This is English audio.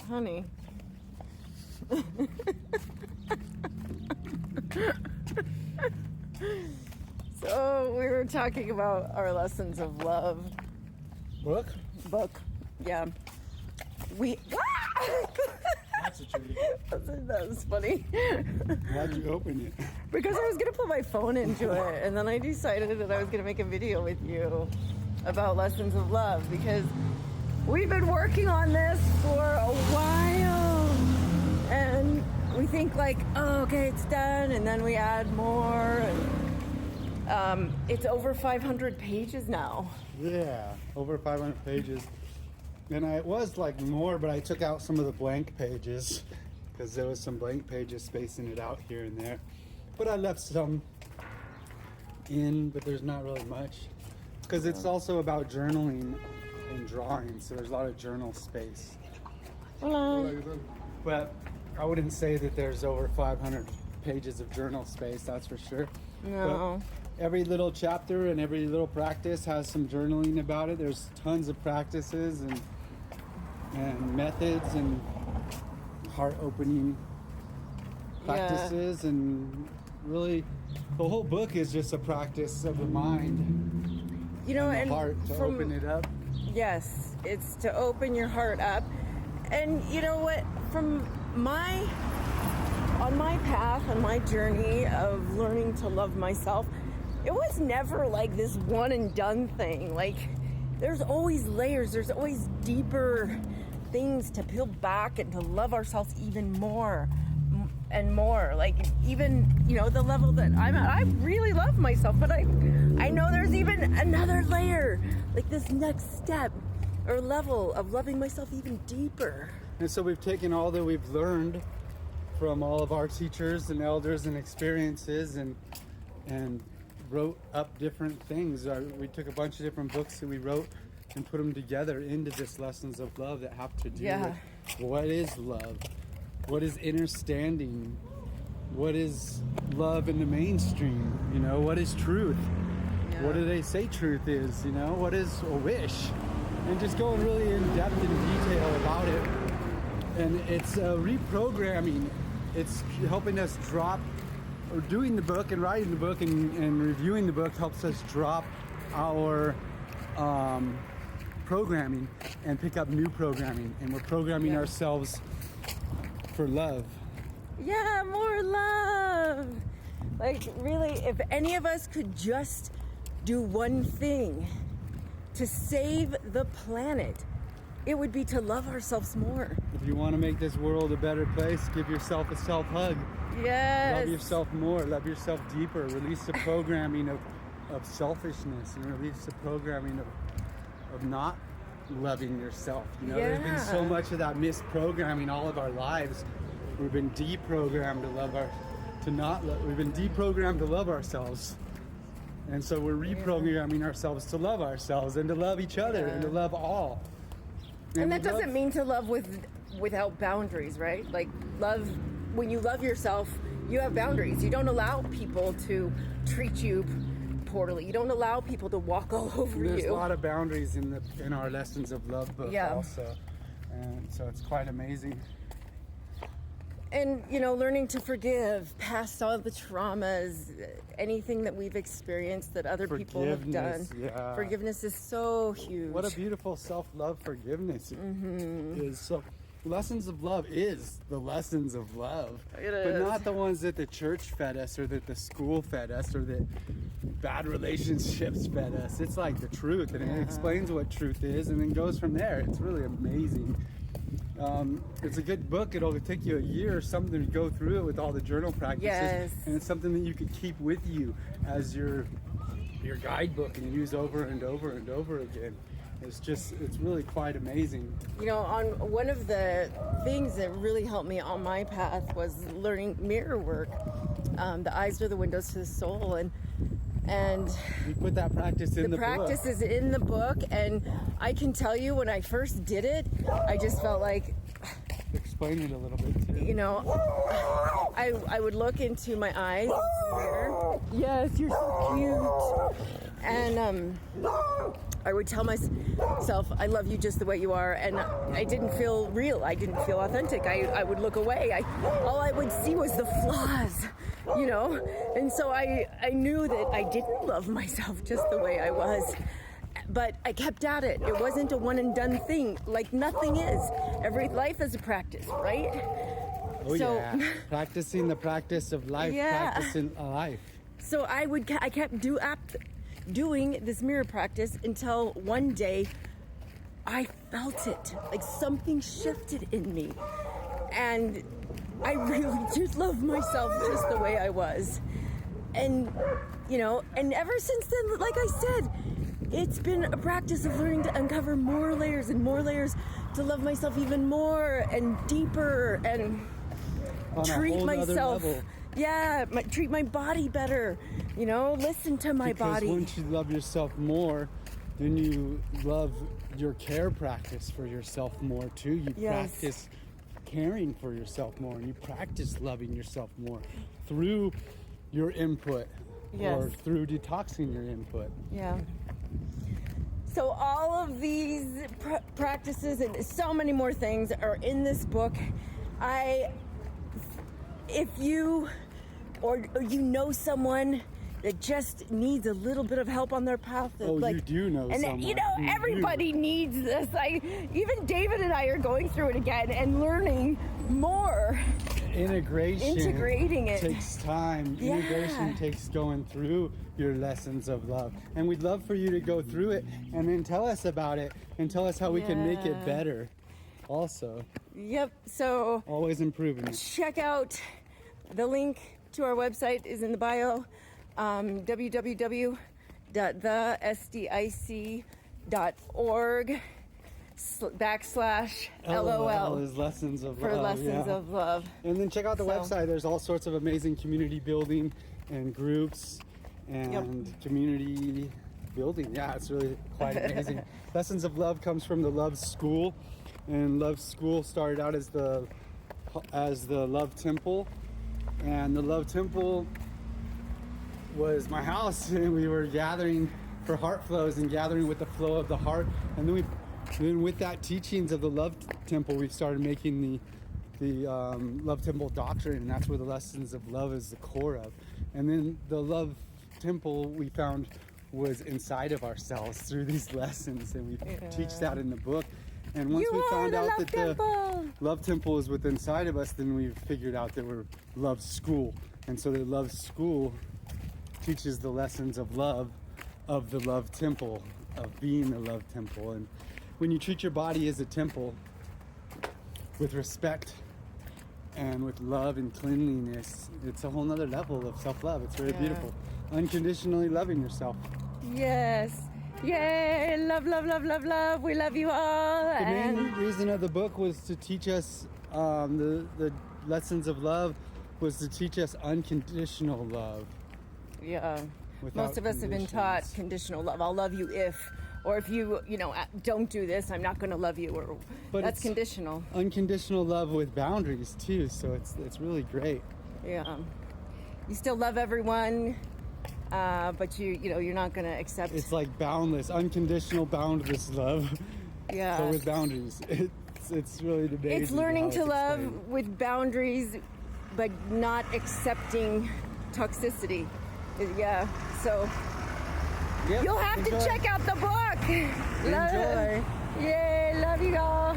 Honey. So we were talking about our lessons of love. Book? Yeah. We. That's a treat. That was funny. Why'd you open it? Because I was going to put my phone into it, and then I decided that I was going to make a video with you about lessons of love, because we've been working on this for a while, and we think like, oh, okay, it's done, and then we add more, and it's over 500 pages now. Yeah, over 500 pages. And it was like more, but I took out some of the blank pages because there was some blank pages spacing it out here and there. But I left some in, but there's not really much. Because it's also about journaling and drawing, so there's a lot of journal space. Hello. But I wouldn't say that there's over 500 pages of journal space, that's for sure. No. But every little chapter and every little practice has some journaling about it. There's tons of practices and methods and heart-opening practices, and really the whole book is just a practice of the mind, You know, and the heart to from- open it up. Yes, it's to open your heart up. And you know what? On my path, on my journey of learning to love myself, it was never like this one and done thing. Like, there's always layers, there's always deeper things to peel back and to love ourselves even more and more. Like, even, you know, the level that I'm at, I really love myself, but I know there's even another layer, like this next step or level of loving myself even deeper. And so we've taken all that we've learned from all of our teachers and elders and experiences and wrote up different things. We took a bunch of different books that we wrote and put them together into this lessons of love that have to do with what is love, what is understanding, what is love in the mainstream, you know, what is truth, what do they say truth is, you know, what is a wish, and just going really in depth and detail about it. And it's reprogramming. It's helping us drop, or doing the book and writing the book and reviewing the book helps us drop our programming and pick up new programming. And we're programming ourselves for love. Yeah, more love. Like, really, if any of us could just do one thing to save the planet, it would be to love ourselves more. If you want to make this world a better place, give yourself a self-hug. Yes. Love yourself more, love yourself deeper, release the programming of selfishness, and release the programming of not loving yourself. You know, there's been so much of that misprogramming all of our lives. We've been deprogrammed we've been deprogrammed to love ourselves. And so we're reprogramming ourselves to love ourselves and to love each other and to love all. And that doesn't mean to love without boundaries, right? Like, love, when you love yourself, you have boundaries. You don't allow people to treat you poorly. You don't allow people to walk all over you. There's a lot of boundaries in our Lessons of Love book also. And so it's quite amazing. And, you know, learning to forgive past all the traumas, anything that we've experienced that other people have done. Yeah. Forgiveness is so huge. What a beautiful self-love forgiveness is. So Lessons of Love is the lessons of love. It is. But not the ones that the church fed us or that the school fed us or that bad relationships fed us. It's like the truth, and it explains what truth is and then goes from there. It's really amazing. It's a good book. It'll take you a year or something to go through it with all the journal practices. Yes. And it's something that you could keep with you as your guidebook and use over and over and over again. It's really quite amazing. You know, on one of the things that really helped me on my path was learning mirror work. The eyes are the windows to the soul, and we put that practice in the book. The practice is in the book, and I can tell you, when I first did it, I just felt like, explain it a little bit too. You know, I would look into my eyes in the mirror, Yes, you're so cute. And I would tell myself, I love you just the way you are. And I didn't feel real. I didn't feel authentic. I would look away. All I would see was the flaws, you know? And so I knew that I didn't love myself just the way I was. But I kept at it. It wasn't a one and done thing. Like nothing is. Every life is a practice, right? Oh, so, yeah. Practicing the practice of life. Yeah. Practicing life. So I kept doing this mirror practice until one day I felt it. Like something shifted in me. And I really did love myself just the way I was. And, you know, and ever since then, like I said, it's been a practice of learning to uncover more layers and more layers to love myself even more and deeper and on treat myself. Treat my body better. You know, listen to my body. Because once you love yourself more, then you love your care practice for yourself more too. You practice caring for yourself more, and you practice loving yourself more through your input or through detoxing your input. Yeah. So all of these practices and so many more things are in this book. If you or you know someone that just needs a little bit of help on their path. You do know someone. And you know, everybody needs this. Even David and I are going through it again and learning more. Integrating it takes time. Yeah. Integration takes going through your lessons of love. And we'd love for you to go through it and then tell us about it and tell us how we can make it better also. Yep. So always improving it. Check out the link to our website is in the bio. www.thesdic.org/LOL is lessons of for love. Lessons of Love. And then check out the website. There's all sorts of amazing community building and groups and community building. Yeah, it's really quite amazing. Lessons of Love comes from the Love School, and Love School started out as the Love Temple, and the Love Temple was my house, and we were gathering for heart flows and gathering with the flow of the heart. And then with that teachings of the Love Temple, we started making the Love Temple doctrine, and that's where the Lessons of Love is the core of. And then the Love Temple we found was inside of ourselves through these lessons, and we teach that in the book. And once we found out that the Love Temple is within inside of us, then we figured out that we're Love School. And so the Love School teaches the lessons of love of the Love Temple, of being the Love Temple. And when you treat your body as a temple with respect and with love and cleanliness, it's a whole nother level of self-love. It's very beautiful. Unconditionally loving yourself. Yes. Yay! Love, love, love, love, love. We love you all. The main reason of the book was to teach us the lessons of love was to teach us unconditional love. Yeah. Most of us have been taught conditional love. I'll love you if, or if you don't do this, I'm not going to love you. But that's conditional. Unconditional love with boundaries too. So it's really great. Yeah. You still love everyone, but you're not going to accept. It's like boundless, unconditional, boundless love. Yeah. But with boundaries. It's really debating. It's learning to love with boundaries, but not accepting toxicity. Yeah, so you'll have to check out the book. Enjoy. Yay, love you all.